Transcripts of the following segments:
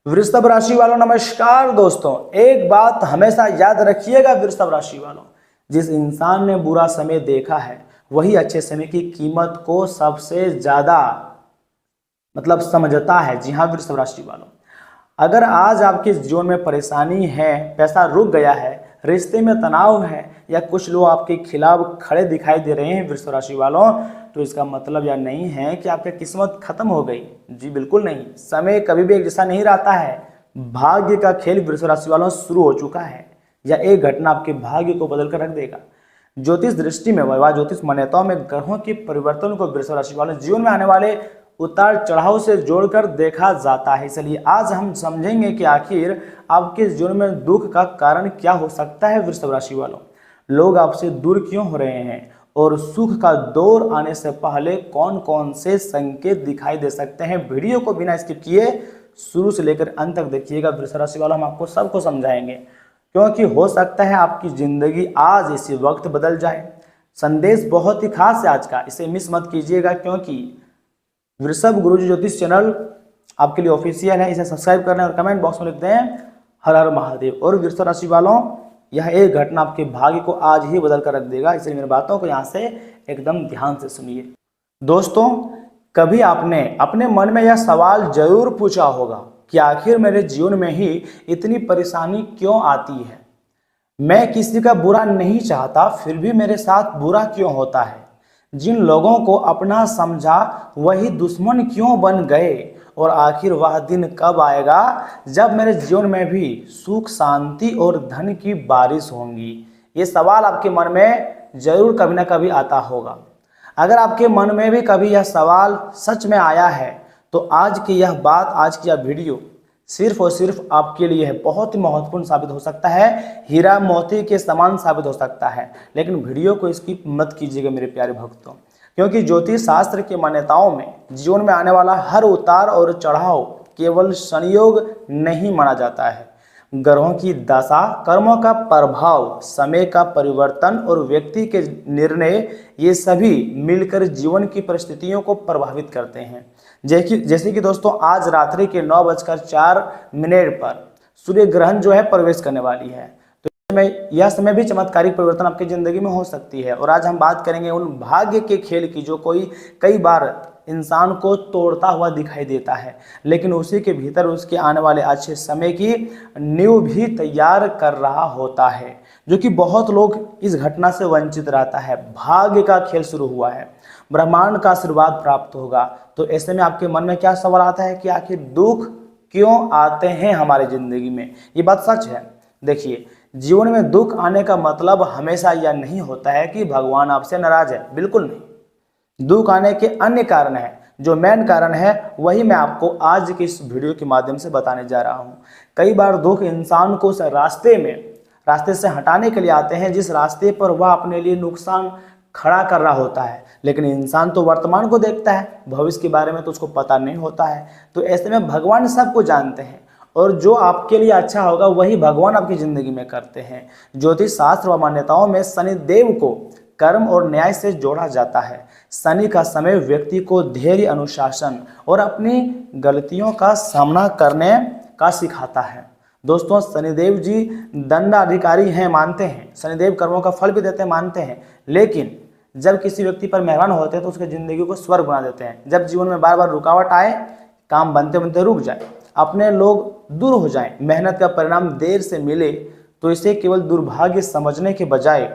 वृषभ राशि वालों नमस्कार दोस्तों। एक बात हमेशा याद रखिएगा वृषभ राशि वालों, जिस इंसान ने बुरा समय देखा है वही अच्छे समय की कीमत को सबसे ज्यादा समझता है। जी हाँ वृषभ राशि वालों, अगर आज आपके जीवन में परेशानी है, पैसा रुक गया है, रिश्ते में तनाव है या कुछ लोग आपके खिलाफ खड़े दिखाई दे रहे हैं वृषभ राशि वालों, तो इसका मतलब यह नहीं है कि आपकी किस्मत खत्म हो गई। जी बिल्कुल नहीं, समय कभी भी एक जैसा नहीं रहता है। भाग्य का खेल वृषभ राशि वालों शुरू हो चुका है। यह एक घटना आपके भाग्य को बदल कर रख देगा। ज्योतिष दृष्टि में व ज्योतिष मान्यताओं में ग्रहों के परिवर्तन को वृषभ राशि वालों जीवन में आने वाले उतार चढ़ाव से जोड़कर देखा जाता है। इसलिए आज हम समझेंगे कि आखिर आपके जीवन में दुख का कारण क्या हो सकता है। वृषभ राशि वालों, लोग आपसे दूर क्यों हो रहे हैं और सुख का दौर आने से पहले कौन कौन से संकेत दिखाई दे सकते हैं। वीडियो को बिना स्किप किए शुरू से लेकर अंत तक देखिएगा वृषभ राशि वालों, हम आपको सबको समझाएंगे, क्योंकि हो सकता है आपकी जिंदगी आज इसी वक्त बदल जाए। संदेश बहुत ही खास है आज का, इसे मिस मत कीजिएगा, क्योंकि वृषभ गुरुजी ज्योतिष चैनल आपके लिए ऑफिशियल है। इसे सब्सक्राइब करना और कमेंट बॉक्स में लिख दें हर हर महादेव। और वृषभ राशि वालों, यह एक घटना आपके भाग्य को आज ही बदल कर रख देगा, इसलिए मेरी बातों को यहाँ से एकदम ध्यान से सुनिए। दोस्तों, कभी आपने अपने मन में यह सवाल जरूर पूछा होगा कि आखिर मेरे जीवन में ही इतनी परेशानी क्यों आती है। मैं किसी का बुरा नहीं चाहता, फिर भी मेरे साथ बुरा क्यों होता है। जिन लोगों को अपना समझा वही दुश्मन क्यों बन गए, और आखिर वह दिन कब आएगा जब मेरे जीवन में भी सुख शांति और धन की बारिश होंगी। ये सवाल आपके मन में जरूर कभी ना कभी आता होगा। अगर आपके मन में भी कभी यह सवाल सच में आया है तो आज की यह बात, आज की यह वीडियो सिर्फ और सिर्फ आपके लिए है। बहुत ही महत्वपूर्ण साबित हो सकता है, हीरा मोती के समान साबित हो सकता है। लेकिन वीडियो को स्किप मत कीजिएगा मेरे प्यारे भक्तों, क्योंकि ज्योतिष शास्त्र की मान्यताओं में जीवन में आने वाला हर उतार और चढ़ाव केवल संयोग नहीं माना जाता है। ग्रहों की दशा, कर्मों का प्रभाव, समय का परिवर्तन और व्यक्ति के निर्णय, ये सभी मिलकर जीवन की परिस्थितियों को प्रभावित करते हैं। जैसे कि दोस्तों, आज रात्रि के 9:04 पर सूर्य ग्रहण जो है प्रवेश करने वाली है, तो यह समय भी चमत्कारिक परिवर्तन आपकी जिंदगी में हो सकती है। और आज हम बात करेंगे उन भाग्य के खेल की जो कई बार इंसान को तोड़ता हुआ दिखाई देता है, लेकिन उसी के भीतर उसके आने वाले अच्छे समय की नींव भी तैयार कर रहा होता है, जो कि बहुत लोग इस घटना से वंचित रहता है। भाग्य का खेल शुरू हुआ है, ब्रह्मांड का आशीर्वाद प्राप्त होगा। तो ऐसे में आपके मन में क्या सवाल आता है कि आखिर दुख क्यों आते हैं हमारे जिंदगी में। ये बात सच है। देखिए, जीवन में दुख आने का मतलब हमेशा यह नहीं होता है कि भगवान आपसे नाराज है, बिल्कुल नहीं। दुख आने के अन्य कारण है, जो मेन कारण है वही मैं आपको आज की इस वीडियो के माध्यम से बताने जा रहा हूँ। कई बार दुख इंसान को उस रास्ते से हटाने के लिए आते हैं जिस रास्ते पर वह अपने लिए नुकसान खड़ा कर रहा होता है, लेकिन इंसान तो वर्तमान को देखता है, भविष्य के बारे में तो उसको पता नहीं होता है। तो ऐसे में भगवान सबको जानते हैं और जो आपके लिए अच्छा होगा वही भगवान आपकी जिंदगी में करते हैं। ज्योतिष शास्त्र व मान्यताओं में शनिदेव को कर्म और न्याय से जोड़ा जाता है। शनि का समय व्यक्ति को धैर्य, अनुशासन और अपनी गलतियों का सामना करने का सिखाता है। दोस्तों, शनिदेव जी दंडाधिकारी हैं, मानते हैं। शनिदेव कर्मों का फल भी देते हैं, मानते हैं। लेकिन जब किसी व्यक्ति पर मेहरबान होते हैं तो उसकी जिंदगी को स्वर्ग बना देते हैं। जब जीवन में बार बार रुकावट आए, काम बनते बनते रुक जाए, अपने लोग दूर हो जाएं, मेहनत का परिणाम देर से मिले, तो इसे केवल दुर्भाग्य समझने के बजाय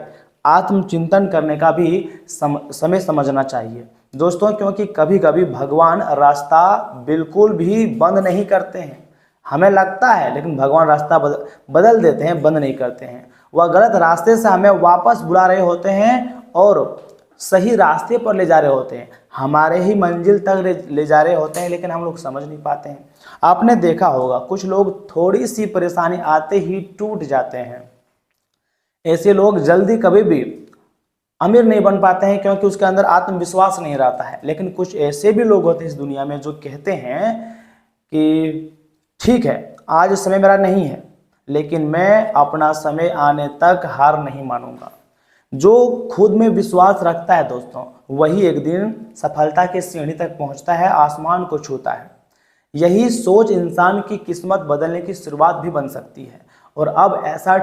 आत्मचिंतन करने का भी समय समझना चाहिए दोस्तों। क्योंकि कभी कभी भगवान रास्ता बिल्कुल भी बंद नहीं करते हैं। हमें लगता है, लेकिन भगवान रास्ता बदल देते हैं, बंद नहीं करते हैं। वह गलत रास्ते से हमें वापस बुला रहे होते हैं और सही रास्ते पर ले जा रहे होते हैं, हमारे ही मंजिल तक ले जा रहे होते हैं, लेकिन हम लोग समझ नहीं पाते हैं। आपने देखा होगा कुछ लोग थोड़ी सी परेशानी आते ही टूट जाते हैं। ऐसे लोग जल्दी कभी भी अमीर नहीं बन पाते हैं, क्योंकि उसके अंदर आत्मविश्वास नहीं रहता है। लेकिन कुछ ऐसे भी लोग होते हैं इस दुनिया में जो कहते हैं कि ठीक है, आज समय मेरा नहीं है, लेकिन मैं अपना समय आने तक हार नहीं मानूंगा। जो खुद में विश्वास रखता है दोस्तों, वही एक दिन सफलता की सीढ़ी तक पहुंचता है, आसमान को छूता है। यही सोच इंसान की किस्मत बदलने की शुरुआत भी बन सकती है। और अब ऐसा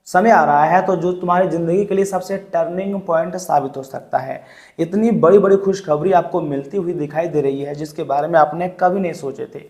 समय आ रहा है तो जो तुम्हारी ज़िंदगी के लिए सबसे टर्निंग पॉइंट साबित हो सकता है। इतनी बड़ी बड़ी खुशखबरी आपको मिलती हुई दिखाई दे रही है जिसके बारे में आपने कभी नहीं सोचे थे।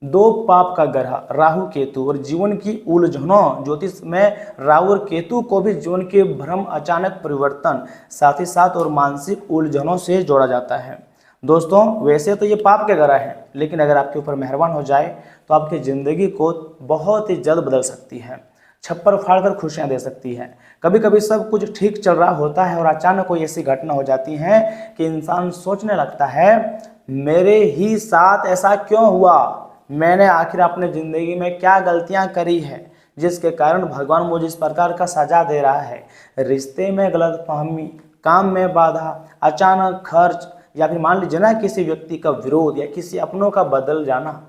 दो पाप का ग्रह राहु केतु और जीवन की उलझनों, ज्योतिष में राहु और केतु को भी जीवन के भ्रम, अचानक परिवर्तन, साथ ही साथ और मानसिक उलझनों से जोड़ा जाता है। दोस्तों, वैसे तो ये पाप के ग्रह हैं, लेकिन अगर आपके ऊपर मेहरबान हो जाए तो आपकी ज़िंदगी को बहुत ही जल्द बदल सकती है, छप्पर फाड़कर खुशियां दे सकती है। कभी कभी सब कुछ ठीक चल रहा होता है और अचानक कोई ऐसी घटना हो जाती है कि इंसान सोचने लगता है, मेरे ही साथ ऐसा क्यों हुआ, मैंने आखिर अपने ज़िंदगी में क्या गलतियां करी है जिसके कारण भगवान मुझे इस प्रकार का सजा दे रहा है। रिश्ते में गलतफहमी, काम में बाधा, अचानक खर्च, या फिर मान लीजिए ना किसी व्यक्ति का विरोध या किसी अपनों का बदल जाना,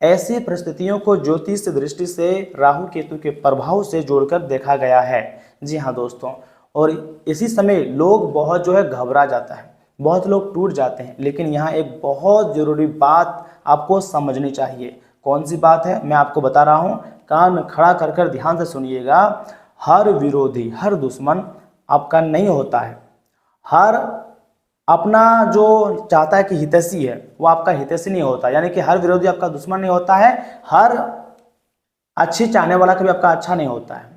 ऐसी परिस्थितियों को ज्योतिष दृष्टि से राहु केतु के प्रभाव से जोड़कर देखा गया है। जी हाँ दोस्तों, और इसी समय लोग बहुत घबरा जाता है, बहुत लोग टूट जाते हैं। लेकिन यहाँ एक बहुत ज़रूरी बात आपको समझनी चाहिए। कौन सी बात है, मैं आपको बता रहा हूँ, कान खड़ा कर कर ध्यान से सुनिएगा। हर विरोधी, हर दुश्मन आपका नहीं होता है। हर अपना जो चाहता है कि हितैषी है वो आपका हितैषी नहीं होता, यानी कि हर विरोधी आपका दुश्मन नहीं होता है। हर अच्छी चाहने वाला कभी आपका अच्छा नहीं होता है।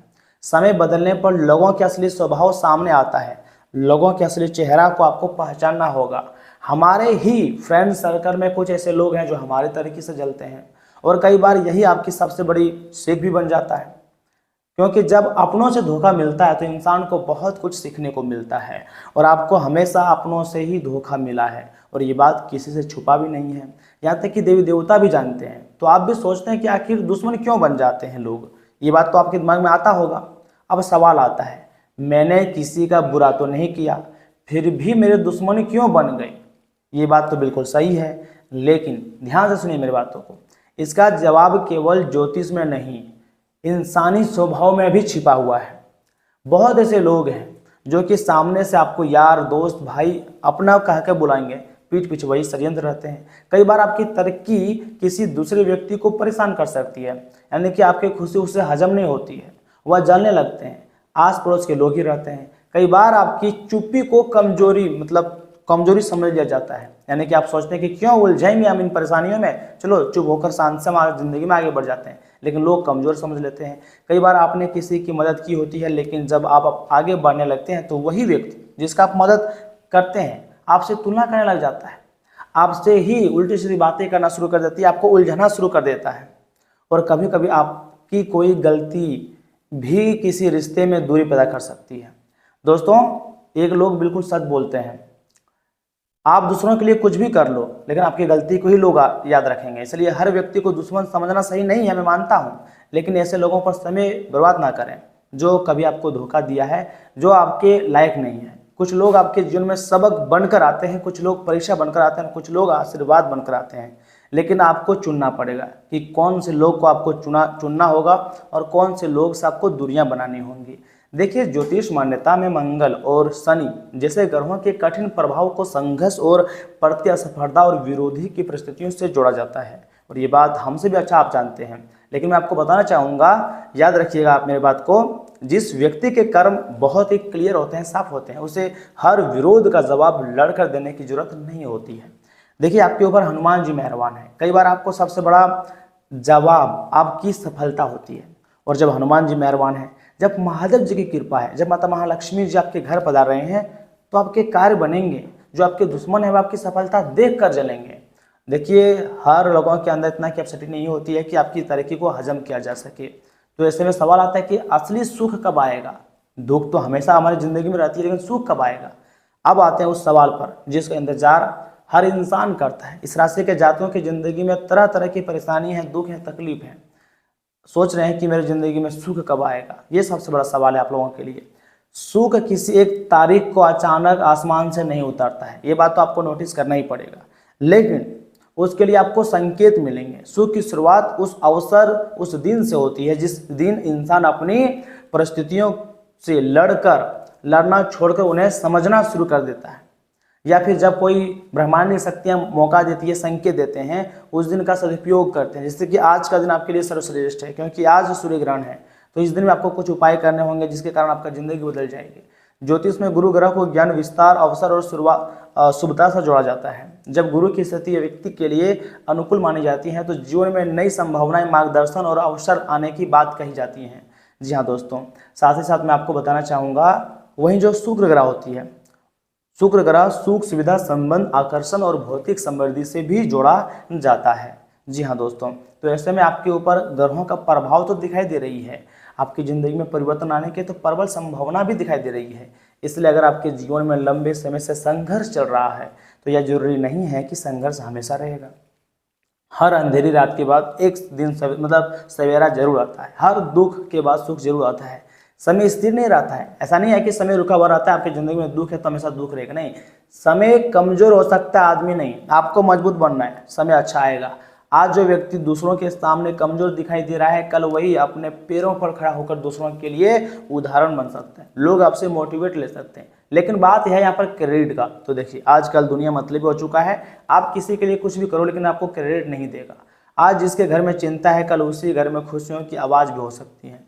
समय बदलने पर लोगों के असली स्वभाव सामने आता है, लोगों के असली चेहरा को आपको पहचानना होगा। हमारे ही फ्रेंड सर्कल में कुछ ऐसे लोग हैं जो हमारे तरीके से जलते हैं, और कई बार यही आपकी सबसे बड़ी सीख भी बन जाता है, क्योंकि जब अपनों से धोखा मिलता है तो इंसान को बहुत कुछ सीखने को मिलता है। और आपको हमेशा अपनों से ही धोखा मिला है, और ये बात किसी से छुपा भी नहीं है, यहाँ तक कि देवी देवता भी जानते हैं। तो आप भी सोचते हैं कि आखिर दुश्मन क्यों बन जाते हैं लोग, ये बात तो आपके दिमाग में आता होगा। अब सवाल आता है, मैंने किसी का बुरा तो नहीं किया, फिर भी मेरे दुश्मन क्यों बन गए? ये बात तो बिल्कुल सही है, लेकिन ध्यान से सुनिए मेरी बातों को। इसका जवाब केवल ज्योतिष में नहीं, इंसानी स्वभाव में भी छिपा हुआ है। बहुत ऐसे लोग हैं जो कि सामने से आपको यार, दोस्त, भाई अपना कह के बुलाएंगे, पीठ पीछे वही षड्यंत्र रहते हैं। कई बार आपकी तरक्की किसी दूसरे व्यक्ति को परेशान कर सकती है, यानी कि आपकी खुशी उससे हजम नहीं होती है, वह जलने लगते हैं। आस पड़ोस के लोग ही रहते हैं। कई बार आपकी चुप्पी को कमजोरी समझ लिया जाता है, यानी कि आप सोचते हैं कि क्यों उलझेंगे हम इन परेशानियों में, चलो चुप होकर शांत से हमारी जिंदगी में आगे बढ़ जाते हैं। लेकिन लोग कमजोर समझ लेते हैं। कई बार आपने किसी की मदद की होती है, लेकिन जब आप आगे बढ़ने लगते हैं तो वही व्यक्ति जिसका आप मदद करते हैं आपसे तुलना करने लग जाता है, आपसे ही उल्टी सीधी बातें करना शुरू कर देती है, आपको उलझना शुरू कर देता है। और कभी कभी आपकी कोई गलती भी किसी रिश्ते में दूरी पैदा कर सकती है। दोस्तों, एक लोग बिल्कुल सच बोलते हैं, आप दूसरों के लिए कुछ भी कर लो, लेकिन आपकी गलती को ही लोग याद रखेंगे। इसलिए हर व्यक्ति को दुश्मन समझना सही नहीं है, मैं मानता हूँ, लेकिन ऐसे लोगों पर समय बर्बाद ना करें जो कभी आपको धोखा दिया है, जो आपके लायक नहीं है। कुछ लोग आपके जीवन में सबक बनकर आते हैं, कुछ लोग परीक्षा बनकर आते हैं, कुछ लोग आशीर्वाद बनकर आते हैं। लेकिन आपको चुनना पड़ेगा कि कौन से लोग को आपको चुनना होगा और कौन से लोग से आपको दूरियां बनानी होंगी। देखिए, ज्योतिष मान्यता में मंगल और शनि जैसे ग्रहों के कठिन प्रभाव को संघर्ष और प्रतिस्पर्धा और विरोधी की परिस्थितियों से जोड़ा जाता है, और ये बात हमसे भी अच्छा आप जानते हैं। लेकिन मैं आपको बताना चाहूँगा, याद रखिएगा आप मेरे बात को, जिस व्यक्ति के कर्म बहुत ही क्लियर होते हैं, साफ होते हैं, उसे हर विरोध का जवाब लड़कर देने की जरूरत नहीं होती है। देखिए, आपके ऊपर हनुमान जी मेहरबान है। कई बार आपको सबसे बड़ा जवाब आपकी सफलता होती है, और जब हनुमान जी मेहरबान है, जब महादेव जी की कृपा है, जब माता महालक्ष्मी जी आपके घर पधार रहे हैं, तो आपके कार्य बनेंगे। जो आपके दुश्मन है वो आपकी सफलता देख कर जलेंगे। देखिए, हर लोगों के अंदर इतना कैपेसिटी नहीं होती है कि आपकी तरक्की को हजम किया जा सके। तो ऐसे में सवाल आता है कि असली सुख कब आएगा? दुख तो हमेशा हमारी ज़िंदगी में रहती है, लेकिन सुख कब आएगा? अब आते हैं उस सवाल पर जिसका इंतजार हर इंसान करता है। इस राशि के जातकों की ज़िंदगी में तरह तरह की परेशानी है, दुख है, तकलीफ है। सोच रहे हैं कि मेरी ज़िंदगी में सुख कब आएगा? ये सबसे बड़ा सवाल है आप लोगों के लिए। सुख किसी एक तारीख को अचानक आसमान से नहीं उतरता है, ये बात तो आपको नोटिस करना ही पड़ेगा, लेकिन उसके लिए आपको संकेत मिलेंगे। सुख की शुरुआत उस अवसर, उस दिन से होती है जिस दिन इंसान अपनी परिस्थितियों से लड़ना छोड़कर उन्हें समझना शुरू कर देता है। या फिर जब कोई ब्रह्मांडीय शक्तियाँ मौका देती है, संकेत देते हैं, उस दिन का सदुपयोग करते हैं। जैसे कि आज का दिन आपके लिए सर्वश्रेष्ठ है क्योंकि आज सूर्य ग्रहण है, तो इस दिन में आपको कुछ उपाय करने होंगे जिसके कारण आपका जिंदगी बदल जाएगी। ज्योतिष में गुरु ग्रह को ज्ञान, विस्तार, अवसर और शुभता से जोड़ा जाता है। जब गुरु की स्थिति व्यक्ति के लिए अनुकूल मानी जाती है तो जीवन में नई संभावनाएं, मार्गदर्शन और अवसर आने की बात कही जाती है। जी हाँ दोस्तों, साथ ही साथ मैं आपको बताना चाहूँगा वहीं जो शुक्र ग्रह होती है, शुक्र ग्रह सुख, सुविधा, संबंध, आकर्षण और भौतिक समृद्धि से भी जोड़ा जाता है। जी हाँ दोस्तों, तो ऐसे में आपके ऊपर ग्रहों का प्रभाव तो दिखाई दे रही है, आपकी ज़िंदगी में परिवर्तन आने की तो प्रबल संभावना भी दिखाई दे रही है। इसलिए अगर आपके जीवन में लंबे समय से संघर्ष चल रहा है तो यह जरूरी नहीं है कि संघर्ष हमेशा रहेगा। हर अंधेरी रात के बाद एक दिन सवेरा जरूर आता है, हर दुख के बाद सुख जरूर आता है। समय स्थिर नहीं रहता है, ऐसा नहीं है कि समय रुका हुआ रहता है, आपकी ज़िंदगी में दुख है तो हमेशा दुख रहेगा, नहीं। समय कमज़ोर हो सकता है, आदमी नहीं। आपको मजबूत बनना है, समय अच्छा आएगा। आज जो व्यक्ति दूसरों के सामने कमज़ोर दिखाई दे रहा है, कल वही अपने पैरों पर खड़ा होकर दूसरों के लिए उदाहरण बन सकता है। लोग आपसे मोटिवेट ले सकते हैं, लेकिन बात है यहाँ पर क्रेडिट का। तो देखिए आजकल दुनिया मतलबी हो चुका है, आप किसी के लिए कुछ भी करो लेकिन आपको क्रेडिट नहीं देगा। आज जिसके घर में चिंता है, कल उसी घर में खुशियों की आवाज़ भी हो सकती है।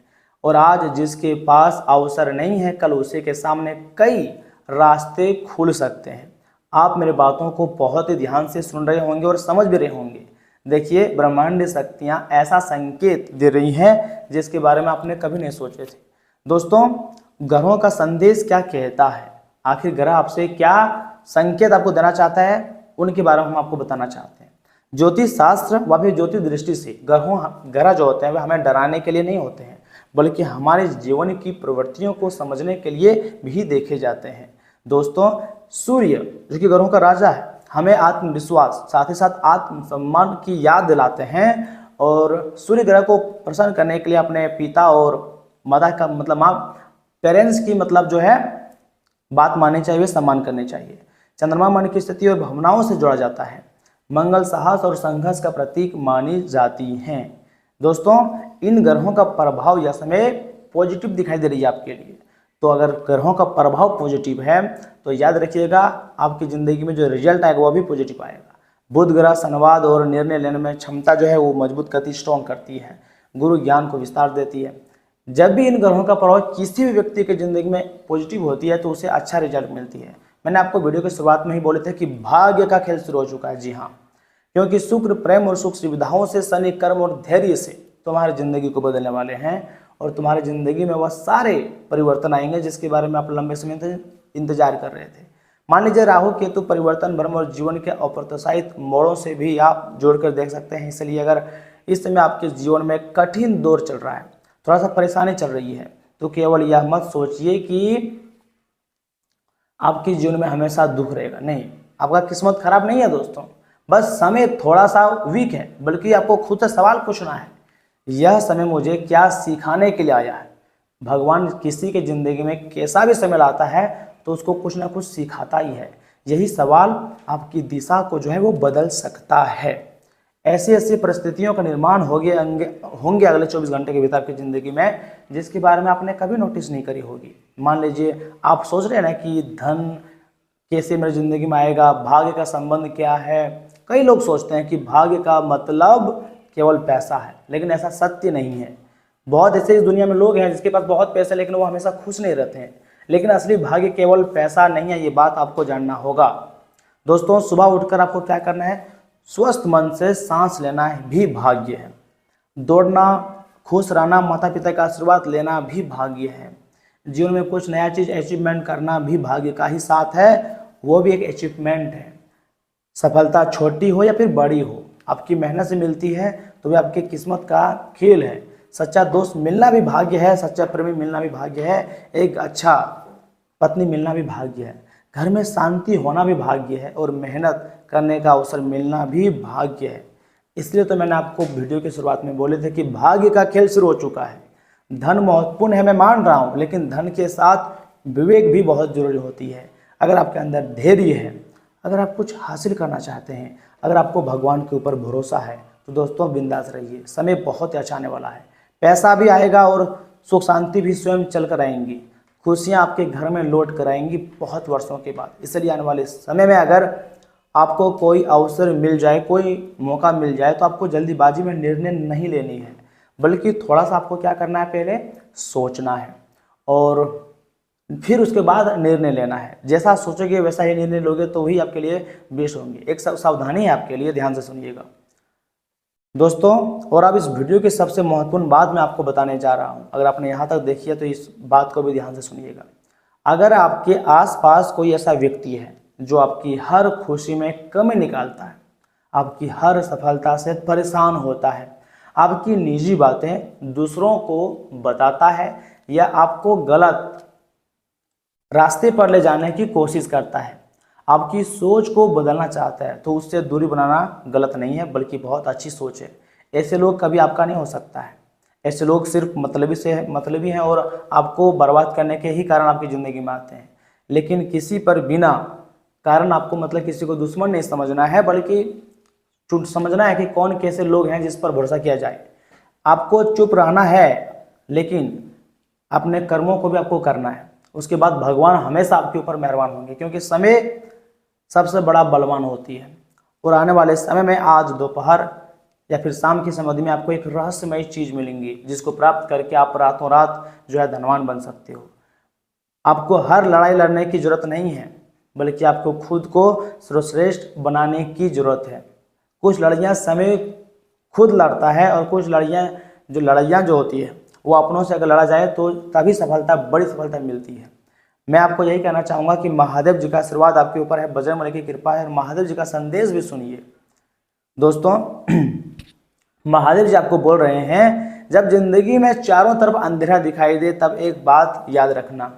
और आज जिसके पास अवसर नहीं है, कल उसी के सामने कई रास्ते खुल सकते हैं। आप मेरे बातों को बहुत ही ध्यान से सुन रहे होंगे और समझ भी रहे होंगे। देखिए ब्रह्मांडीय शक्तियाँ ऐसा संकेत दे रही हैं जिसके बारे में आपने कभी नहीं सोचे थे। दोस्तों, ग्रहों का संदेश क्या कहता है, आखिर ग्रह आपसे क्या संकेत आपको देना चाहता है, उनके बारे में हम आपको बताना चाहते हैं। ज्योतिष शास्त्र व फिर ज्योतिष दृष्टि से ग्रह जो होते हैं वे हमें डराने के लिए नहीं होते हैं, बल्कि हमारे जीवन की प्रवृत्तियों को समझने के लिए भी देखे जाते हैं। दोस्तों, सूर्य जो कि ग्रहों का राजा है, हमें आत्मविश्वास साथ ही साथ आत्मसम्मान की याद दिलाते हैं। और सूर्य ग्रह को प्रसन्न करने के लिए अपने पिता और माता का माँ पेरेंट्स की जो है बात माननी चाहिए, सम्मान करनी चाहिए। चंद्रमा मन की स्थिति और भावनाओं से जोड़ा जाता है। मंगल साहस और संघर्ष का प्रतीक मानी जाती हैं। दोस्तों, इन ग्रहों का प्रभाव यह समय पॉजिटिव दिखाई दे रही है आपके लिए। तो अगर ग्रहों का प्रभाव पॉजिटिव है तो याद रखिएगा आपकी ज़िंदगी में जो रिजल्ट आएगा वो भी पॉजिटिव आएगा। बुध ग्रह संवाद और निर्णय लेने में क्षमता जो है वो मजबूत करती, स्ट्रॉन्ग करती है। गुरु ज्ञान को विस्तार देती है। जब भी इन ग्रहों का प्रभाव किसी भी व्यक्ति की ज़िंदगी में पॉजिटिव होती है तो उसे अच्छा रिजल्ट मिलती है। मैंने आपको वीडियो की शुरुआत में ही बोले थे कि भाग्य का खेल शुरू हो चुका है। जी हाँ, क्योंकि शुक्र प्रेम और सुख सुविधाओं से, शनि कर्म और धैर्य से तुम्हारी ज़िंदगी को बदलने वाले हैं और तुम्हारी ज़िंदगी में वह सारे परिवर्तन आएंगे जिसके बारे में आप लंबे समय से इंतजार कर रहे थे। मान लीजिए राहु केतु परिवर्तन, भ्रम और जीवन के अप्रत्याशित मोड़ों से भी आप जोड़कर देख सकते हैं। इसलिए अगर इस समय आपके जीवन में कठिन दौर चल रहा है, थोड़ा सा परेशानी चल रही है, तो केवल यह मत सोचिए कि आपके जीवन में हमेशा दुख रहेगा। नहीं, आपका किस्मत खराब नहीं है दोस्तों, बस समय थोड़ा सा वीक है। बल्कि आपको खुद से सवाल पूछना है, यह समय मुझे क्या सिखाने के लिए आया है। भगवान किसी के ज़िंदगी में कैसा भी समय लाता है तो उसको कुछ ना कुछ सिखाता ही है। यही सवाल आपकी दिशा को जो है वो बदल सकता है। ऐसी ऐसी परिस्थितियों का निर्माण होंगे अगले 24 घंटे के भीतर आपकी ज़िंदगी में जिसके बारे में आपने कभी नोटिस नहीं करी होगी। मान लीजिए आप सोच रहे हैं ना कि धन कैसे मेरी ज़िंदगी में आएगा, भाग्य का संबंध क्या है। कई लोग सोचते हैं कि भाग्य का मतलब केवल पैसा है, लेकिन ऐसा सत्य नहीं है। बहुत ऐसे इस दुनिया में लोग हैं जिसके पास बहुत पैसा है लेकिन वो हमेशा खुश नहीं रहते हैं। लेकिन असली भाग्य केवल पैसा नहीं है, ये बात आपको जानना होगा। दोस्तों, सुबह उठकर आपको क्या करना है, स्वस्थ मन से सांस लेना भी भाग्य है। दौड़ना, खुश रहना, माता पिता का आशीर्वाद लेना भी भाग्य है। जीवन में कुछ नया चीज़ अचीवमेंट करना भी भाग्य का ही साथ है, वो भी एक अचीवमेंट है। सफलता छोटी हो या फिर बड़ी हो, आपकी मेहनत से मिलती है तो वह आपकी किस्मत का खेल है। सच्चा दोस्त मिलना भी भाग्य है, सच्चा प्रेमी मिलना भी भाग्य है, एक अच्छा पत्नी मिलना भी भाग्य है, घर में शांति होना भी भाग्य है और मेहनत करने का अवसर मिलना भी भाग्य है। इसलिए तो मैंने आपको वीडियो की शुरुआत में बोले थे कि भाग्य का खेल शुरू हो चुका है। धन महत्वपूर्ण है, मैं मान रहा हूँ, लेकिन धन के साथ विवेक भी बहुत जरूरी होती है। अगर आपके अंदर धैर्य है, अगर आप कुछ हासिल करना चाहते हैं, अगर आपको भगवान के ऊपर भरोसा है तो दोस्तों बिंदास रहिए, समय बहुत ही अच्छा आने वाला है। पैसा भी आएगा और सुख शांति भी स्वयं चल कर आएंगी। खुशियाँ आपके घर में लौट कर आएंगी बहुत वर्षों के बाद। इसलिए आने वाले समय में अगर आपको कोई अवसर मिल जाए, कोई मौका मिल जाए, तो आपको जल्दीबाजी में निर्णय नहीं लेनी है, बल्कि थोड़ा सा आपको क्या करना है, पहले सोचना है और फिर उसके बाद निर्णय लेना है। जैसा सोचोगे वैसा ही निर्णय लोगे तो वही आपके लिए बेस्ट होंगे। एक सावधानी है आपके लिए, ध्यान से सुनिएगा दोस्तों। और अब इस वीडियो की सबसे महत्वपूर्ण बात मैं आपको बताने जा रहा हूँ, अगर आपने यहाँ तक देखी है तो इस बात को भी ध्यान से सुनिएगा। अगर आपके आसपास कोई ऐसा व्यक्ति है जो आपकी हर खुशी में कमी निकालता है, आपकी हर सफलता से परेशान होता है, आपकी निजी बातें दूसरों को बताता है या आपको गलत रास्ते पर ले जाने की कोशिश करता है, आपकी सोच को बदलना चाहता है, तो उससे दूरी बनाना गलत नहीं है बल्कि बहुत अच्छी सोच है। ऐसे लोग कभी आपका नहीं हो सकता है। ऐसे लोग सिर्फ मतलबी हैं और आपको बर्बाद करने के ही कारण आपकी ज़िंदगी में आते हैं। लेकिन किसी पर बिना कारण आपको मतलब किसी को दुश्मन नहीं समझना है, बल्कि समझना है कि कौन कैसे लोग हैं जिस पर भरोसा किया जाए। आपको चुप रहना है, लेकिन अपने कर्मों को भी आपको करना है। उसके बाद भगवान हमेशा आपके ऊपर मेहरबान होंगे, क्योंकि समय सबसे बड़ा बलवान होती है। और आने वाले समय में आज दोपहर या फिर शाम की समाधि में आपको एक रहस्यमय चीज़ मिलेंगी, जिसको प्राप्त करके आप रातों रात जो है धनवान बन सकते हो। आपको हर लड़ाई लड़ने की जरूरत नहीं है, बल्कि आपको खुद को सर्वश्रेष्ठ बनाने की जरूरत है। कुछ लड़ाइयाँ समय खुद लड़ता है और कुछ लड़ाइयाँ जो होती है वो अपनों से अगर लड़ा जाए तो तभी बड़ी सफलता मिलती है। मैं आपको यही कहना चाहूँगा कि महादेव जी का आशीर्वाद आपके ऊपर है, बजरंगबली की कृपा है, और महादेव जी का संदेश भी सुनिए दोस्तों। महादेव जी आपको बोल रहे हैं, जब जिंदगी में चारों तरफ अंधेरा दिखाई दे तब एक बात याद रखना,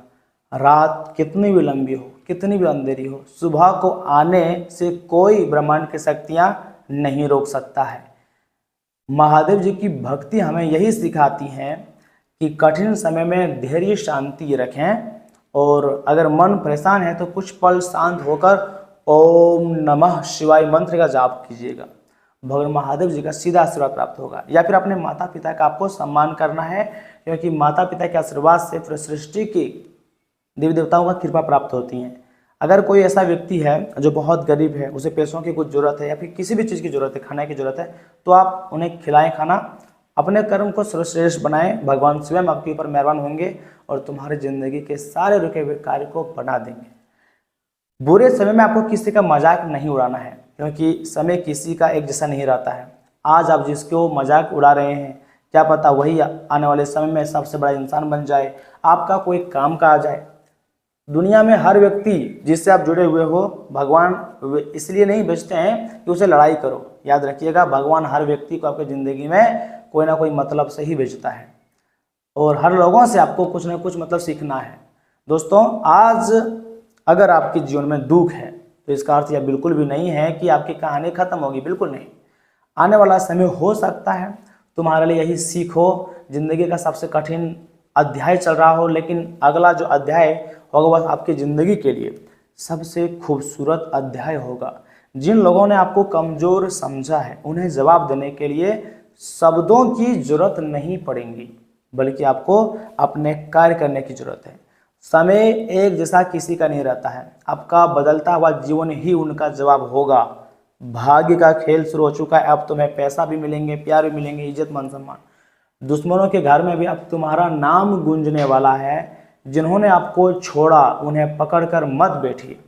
रात कितनी भी लंबी हो, कितनी भी अंधेरी हो, सुबह को आने से कोई ब्रह्मांड की शक्तियाँ नहीं रोक सकता है। महादेव जी की भक्ति हमें यही सिखाती है कि कठिन समय में धैर्य शांति रखें, और अगर मन परेशान है तो कुछ पल शांत होकर ओम नमः शिवाय मंत्र का जाप कीजिएगा। भगवान महादेव जी का सीधा आशीर्वाद प्राप्त होगा। या फिर अपने माता पिता का आपको सम्मान करना है, क्योंकि माता पिता के आशीर्वाद से फिर सृष्टि की देवी देवताओं का कृपा प्राप्त होती है। अगर कोई ऐसा व्यक्ति है जो बहुत गरीब है, उसे पैसों की कुछ ज़रूरत है या फिर किसी भी चीज़ की ज़रूरत है, खाने की ज़रूरत है, तो आप उन्हें खिलाएं खाना, अपने कर्म को सर्वश्रेष्ठ बनाएं। भगवान स्वयं आपके ऊपर मेहरबान होंगे और तुम्हारी ज़िंदगी के सारे रुके हुए कार्य को बना देंगे। बुरे समय में आपको किसी का मजाक नहीं उड़ाना है, क्योंकि समय किसी का एक जैसा नहीं रहता है। आज आप जिसको मजाक उड़ा रहे हैं, क्या पता वही आने वाले समय में सबसे बड़ा इंसान बन जाए, आपका कोई काम का आ जाए। दुनिया में हर व्यक्ति जिससे आप जुड़े हुए हो, भगवान इसलिए नहीं भेजते हैं कि उसे लड़ाई करो। याद रखिएगा, भगवान हर व्यक्ति को आपकी ज़िंदगी में कोई ना कोई मतलब से ही भेजता है, और हर लोगों से आपको कुछ ना कुछ मतलब सीखना है। दोस्तों, आज अगर आपके जीवन में दुख है तो इसका अर्थ यह बिल्कुल भी नहीं है कि आपकी कहानी खत्म होगी, बिल्कुल नहीं। आने वाला समय हो सकता है तुम्हारे लिए यही सीख हो, जिंदगी का सबसे कठिन अध्याय चल रहा हो, लेकिन अगला जो अध्याय होगा वह आपकी ज़िंदगी के लिए सबसे खूबसूरत अध्याय होगा। जिन लोगों ने आपको कमज़ोर समझा है, उन्हें जवाब देने के लिए शब्दों की जरूरत नहीं पड़ेगी, बल्कि आपको अपने कार्य करने की जरूरत है। समय एक जैसा किसी का नहीं रहता है, आपका बदलता हुआ जीवन ही उनका जवाब होगा। भाग्य का खेल शुरू हो चुका है, अब तुम्हें पैसा भी मिलेंगे, प्यार भी मिलेंगे, इज्जत मान सम्मान। दुश्मनों के घर में भी अब तुम्हारा नाम गूंजने वाला है। जिन्होंने आपको छोड़ा उन्हें पकड़कर मत बैठिए,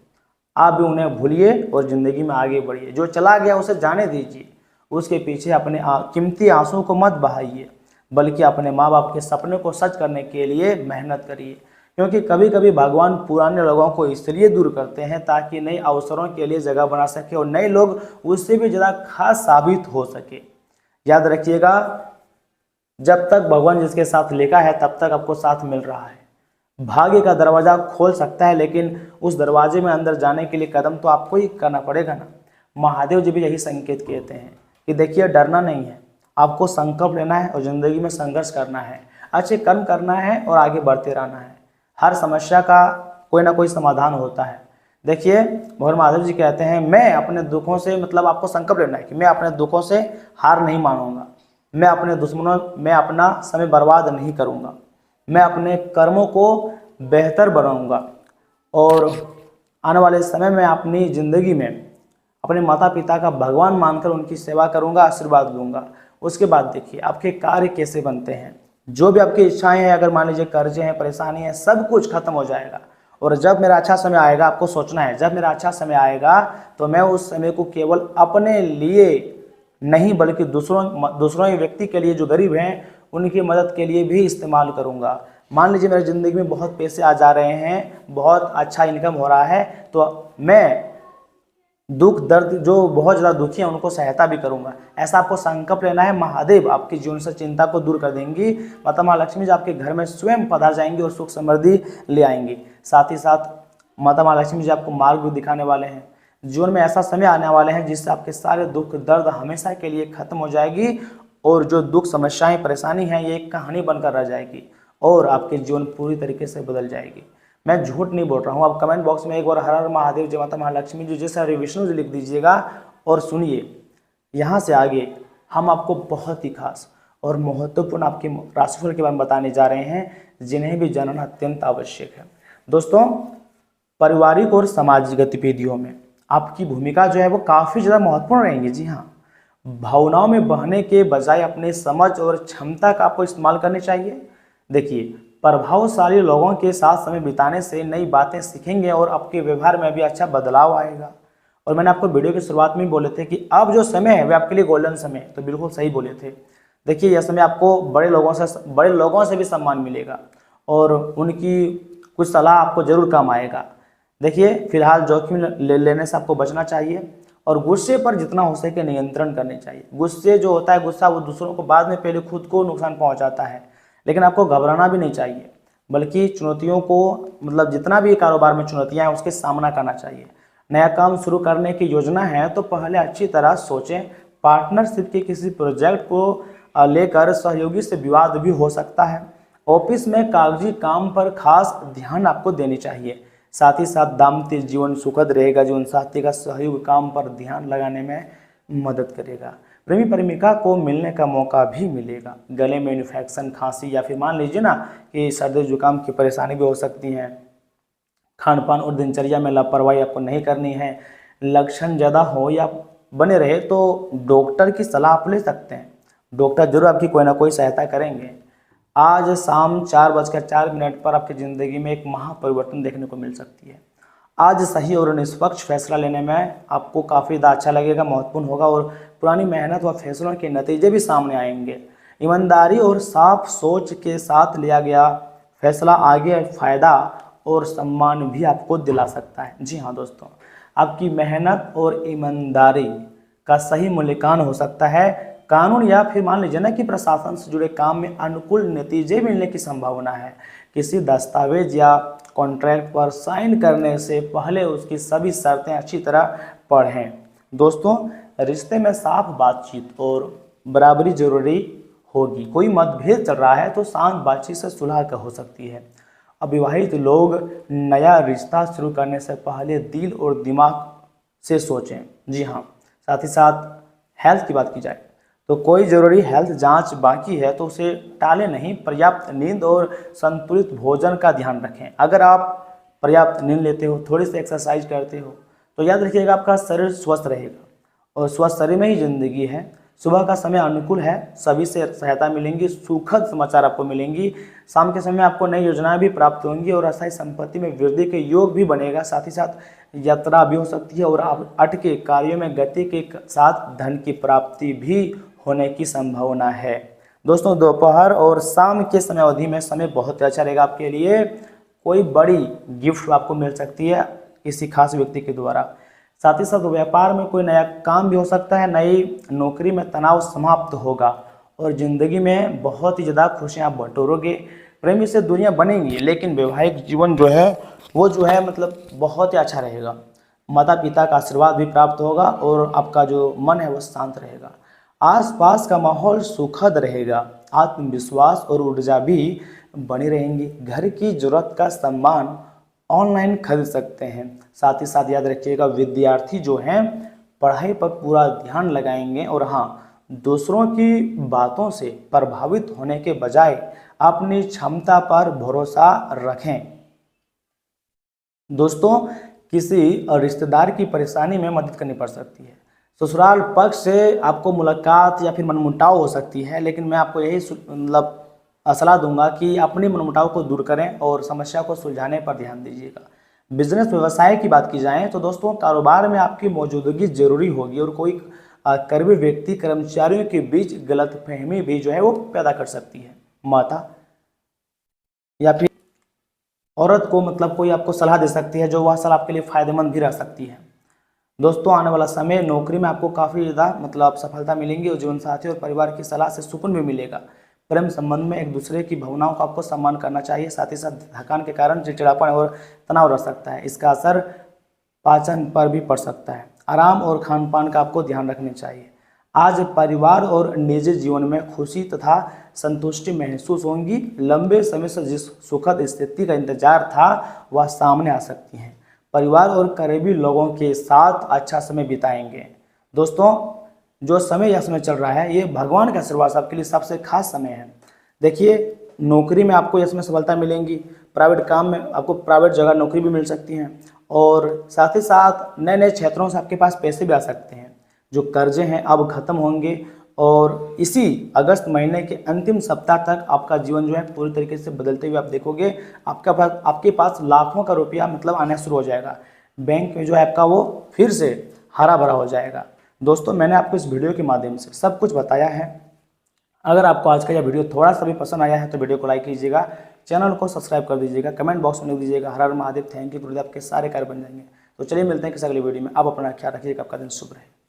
आप भी उन्हें भूलिए और ज़िंदगी में आगे बढ़िए। जो चला गया उसे जाने दीजिए, उसके पीछे अपने कीमती आंसू को मत बहाइए, बल्कि अपने माँ बाप के सपने को सच करने के लिए मेहनत करिए। क्योंकि कभी कभी भगवान पुराने लोगों को इसलिए दूर करते हैं ताकि नए अवसरों के लिए जगह बना सके और नए लोग उससे भी ज़्यादा खास साबित हो सके। याद रखिएगा, जब तक भगवान जिसके साथ लिखा है तब तक आपको साथ मिल रहा है। भाग्य का दरवाज़ा खोल सकता है, लेकिन उस दरवाजे में अंदर जाने के लिए कदम तो आपको ही करना पड़ेगा ना। महादेव जी भी यही संकेत कहते हैं कि देखिए, डरना नहीं है, आपको संकल्प लेना है और ज़िंदगी में संघर्ष करना है, अच्छे कर्म करना है और आगे बढ़ते रहना है। हर समस्या का कोई ना कोई समाधान होता है। देखिए, भगवान महादेव जी कहते हैं, मैं अपने दुखों से, मतलब आपको संकल्प लेना है कि मैं अपने दुखों से हार नहीं मानूंगा, मैं अपना समय बर्बाद नहीं करूंगा, मैं अपने कर्मों को बेहतर बनाऊंगा और आने वाले समय में अपनी ज़िंदगी में अपने माता पिता का भगवान मानकर उनकी सेवा करूंगा, आशीर्वाद दूंगा। उसके बाद देखिए आपके कार्य कैसे बनते हैं। जो भी आपकी इच्छाएं हैं, अगर मान लीजिए कर्जे हैं, परेशानी है, सब कुछ खत्म हो जाएगा। और जब मेरा अच्छा समय आएगा, आपको सोचना है, जब मेरा अच्छा समय आएगा तो मैं उस समय को केवल अपने लिए नहीं बल्कि दूसरों व्यक्ति के लिए, जो गरीब हैं उनकी मदद के लिए भी इस्तेमाल करूंगा। मान लीजिए मेरी ज़िंदगी में बहुत पैसे आ जा रहे हैं, बहुत अच्छा इनकम हो रहा है, तो मैं दुख दर्द जो बहुत ज़्यादा दुखी हैं उनको सहायता भी करूंगा। ऐसा आपको संकल्प लेना है। महादेव आपके जीवन से चिंता को दूर कर देंगी। माता महालक्ष्मी जी आपके घर में स्वयं पधार जाएंगी और सुख समृद्धि ले आएंगी। साथ ही साथ माता महालक्ष्मी जी आपको मार्ग भी दिखाने वाले हैं। जीवन में ऐसा समय आने वाले हैं जिससे आपके सारे दुख दर्द हमेशा के लिए खत्म हो जाएगी और जो दुख समस्याएं परेशानी है ये एक कहानी बनकर रह जाएगी और आपके जीवन पूरी तरीके से बदल जाएगी। मैं झूठ नहीं बोल रहा हूँ। आप कमेंट बॉक्स में एक बार हर हर महादेव जय माता महालक्ष्मी जी, जय श्री विष्णु जी लिख दीजिएगा। और सुनिए, यहाँ से आगे हम आपको बहुत ही खास और महत्वपूर्ण आपके राशिफल के बारे में बताने जा रहे हैं जिन्हें भी जानना अत्यंत आवश्यक है। दोस्तों, पारिवारिक और सामाजिक गतिविधियों में आपकी भूमिका जो है वो काफ़ी ज़्यादा महत्वपूर्ण रहेंगी। जी हाँ, भावनाओं में बहने के बजाय अपने समझ और क्षमता का आपको इस्तेमाल करनी चाहिए। देखिए, प्रभावशाली लोगों के साथ समय बिताने से नई बातें सीखेंगे और आपके व्यवहार में भी अच्छा बदलाव आएगा। और मैंने आपको वीडियो की शुरुआत में ही बोले थे कि अब जो समय है वह आपके लिए गोल्डन समय है, तो बिल्कुल सही बोले थे। देखिए, यह समय आपको बड़े लोगों से भी सम्मान मिलेगा और उनकी कुछ सलाह आपको जरूर काम आएगा। देखिए, फिलहाल जोखिम लेने से आपको बचना चाहिए और गुस्से पर जितना हो सके नियंत्रण करने चाहिए। गुस्से जो होता है, गुस्सा वो दूसरों को बाद में पहले खुद को नुकसान पहुंचाता है, लेकिन आपको घबराना भी नहीं चाहिए, बल्कि चुनौतियों को जितना भी कारोबार में चुनौतियां हैं उसके सामना करना चाहिए। नया काम शुरू करने की योजना है तो पहले अच्छी तरह सोचें। पार्टनरशिप के किसी प्रोजेक्ट को लेकर सहयोगी से विवाद भी हो सकता है। ऑफिस में कागजी काम पर खास ध्यान आपको देनी चाहिए। साथ ही साथ दाम्पत्य जीवन सुखद रहेगा। जीवन साथी का सहयोग काम पर ध्यान लगाने में मदद करेगा। प्रेमी प्रेमिका को मिलने का मौका भी मिलेगा। गले में इन्फेक्शन, खांसी या फिर मान लीजिए ना कि सर्दी जुकाम की परेशानी भी हो सकती है। खान पान और दिनचर्या में लापरवाही आपको नहीं करनी है। लक्षण ज़्यादा हो या बने रहे तो डॉक्टर की सलाह आप ले सकते हैं। डॉक्टर जरूर आपकी कोई ना कोई सहायता करेंगे। आज शाम 4:04 पर आपकी ज़िंदगी में एक महापरिवर्तन देखने को मिल सकती है। आज सही और निष्पक्ष फैसला लेने में आपको काफ़ी ज़्यादा अच्छा लगेगा, महत्वपूर्ण होगा और पुरानी मेहनत व फैसलों के नतीजे भी सामने आएंगे। ईमानदारी और साफ सोच के साथ लिया गया फैसला आगे फायदा और सम्मान भी आपको दिला सकता है। जी हाँ दोस्तों, आपकी मेहनत और ईमानदारी का सही मूल्यांकन हो सकता है। कानून या फिर मान लीजिए ना कि प्रशासन से जुड़े काम में अनुकूल नतीजे मिलने की संभावना है। किसी दस्तावेज या कॉन्ट्रैक्ट पर साइन करने से पहले उसकी सभी शर्तें अच्छी तरह पढ़ें। दोस्तों, रिश्ते में साफ बातचीत और बराबरी जरूरी होगी। कोई मतभेद चल रहा है तो शांत बातचीत से सुलह हो सकती है। अविवाहित लोग नया रिश्ता शुरू करने से पहले दिल और दिमाग से सोचें। जी हाँ, साथ ही साथ हेल्थ की बात की जाए तो कोई ज़रूरी हेल्थ जांच बाकी है तो उसे टालें नहीं। पर्याप्त नींद और संतुलित भोजन का ध्यान रखें। अगर आप पर्याप्त नींद लेते हो, थोड़ी सी एक्सरसाइज करते हो तो याद रखिएगा आपका शरीर स्वस्थ रहेगा और स्वस्थ शरीर में ही ज़िंदगी है। सुबह का समय अनुकूल है, सभी से सहायता मिलेंगी, सुखद समाचार आपको मिलेंगी। शाम के समय आपको नई योजनाएं भी प्राप्त होंगी और अस्थायी संपत्ति में वृद्धि के योग भी बनेगा। साथ ही साथ यात्रा भी हो सकती है और आप अटके कार्यों में गति के साथ धन की प्राप्ति भी होने की संभावना है। दोस्तों, दोपहर और शाम के समय अवधि में समय बहुत अच्छा रहेगा आपके लिए। कोई बड़ी गिफ्ट आपको मिल सकती है किसी खास व्यक्ति के द्वारा। साथ ही साथ व्यापार में कोई नया काम भी हो सकता है। नई नौकरी में तनाव समाप्त होगा और ज़िंदगी में बहुत ही ज़्यादा खुशियाँ बटोरोगे। प्रेमी से दूरियाँ बनेंगी, लेकिन वैवाहिक जीवन जो है वो बहुत ही अच्छा रहेगा। माता पिता का आशीर्वाद भी प्राप्त होगा और आपका जो मन है वो शांत रहेगा। आसपास का माहौल सुखद रहेगा। आत्मविश्वास और ऊर्जा भी बनी रहेंगी। घर की जरूरत का सामान ऑनलाइन खरीद सकते हैं। साथ ही साथ याद रखिएगा, विद्यार्थी जो हैं पढ़ाई पर पूरा ध्यान लगाएंगे और हाँ, दूसरों की बातों से प्रभावित होने के बजाय अपनी क्षमता पर भरोसा रखें। दोस्तों, किसी रिश्तेदार की परेशानी में मदद करनी पड़ सकती है। ससुराल पक्ष से आपको मुलाकात या फिर मनमुटाव हो सकती है, लेकिन मैं आपको यही मतलब सलाह दूंगा कि अपने मनमुटाव को दूर करें और समस्या को सुलझाने पर ध्यान दीजिएगा। बिजनेस व्यवसाय की बात की जाए तो दोस्तों, कारोबार में आपकी मौजूदगी जरूरी होगी और कोई करीबी व्यक्ति कर्मचारियों के बीच गलतफहमी भी जो है वो पैदा कर सकती है। माता या फिर औरत को मतलब कोई आपको सलाह दे सकती है, जो वह सलाह आपके लिए फायदेमंद भी रह सकती है। दोस्तों, आने वाला समय नौकरी में आपको काफ़ी ज़्यादा मतलब सफलता मिलेंगी और जीवन साथी और परिवार की सलाह से सुकून भी मिलेगा। प्रेम संबंध में एक दूसरे की भावनाओं का आपको सम्मान करना चाहिए। साथ ही साथ थकान के कारण चिड़चिड़ापन और तनाव रह सकता है, इसका असर पाचन पर भी पड़ सकता है। आराम और खान पान का आपको ध्यान रखना चाहिए। आज परिवार और निजी जीवन में खुशी तथा संतुष्टि महसूस होंगी। लंबे समय से जिस सुखद स्थिति का इंतजार था वह सामने आ सकती है। परिवार और करीबी लोगों के साथ अच्छा समय बिताएंगे। दोस्तों, जो समय यह समय चल रहा है ये भगवान का आशीर्वाद आपके लिए सबसे खास समय है। देखिए, नौकरी में आपको इसमें सफलता मिलेंगी, प्राइवेट काम में आपको प्राइवेट जगह नौकरी भी मिल सकती है और साथ ही साथ नए नए क्षेत्रों से आपके पास पैसे भी आ सकते हैं। जो कर्जे हैं अब खत्म होंगे और इसी अगस्त महीने के अंतिम सप्ताह तक आपका जीवन जो है पूरी तरीके से बदलते हुए आप देखोगे। आपके पास लाखों का रुपया मतलब आना शुरू हो जाएगा। बैंक में जो है आपका वो फिर से हरा भरा हो जाएगा। दोस्तों, मैंने आपको इस वीडियो के माध्यम से सब कुछ बताया है। अगर आपको आज का यह वीडियो थोड़ा सा भी पसंद आया है तो वीडियो को लाइक कीजिएगा, चैनल को सब्सक्राइब कर दीजिएगा, कमेंट बॉक्स में लिख दीजिएगा हर हर महादेव, थैंक यू गुरुदेव, आपके सारे कार्य बन जाएंगे। तो चलिए मिलते हैं किसी अगली वीडियो में। आप अपना ख्याल रखिएगा, आपका दिन शुभ रहे।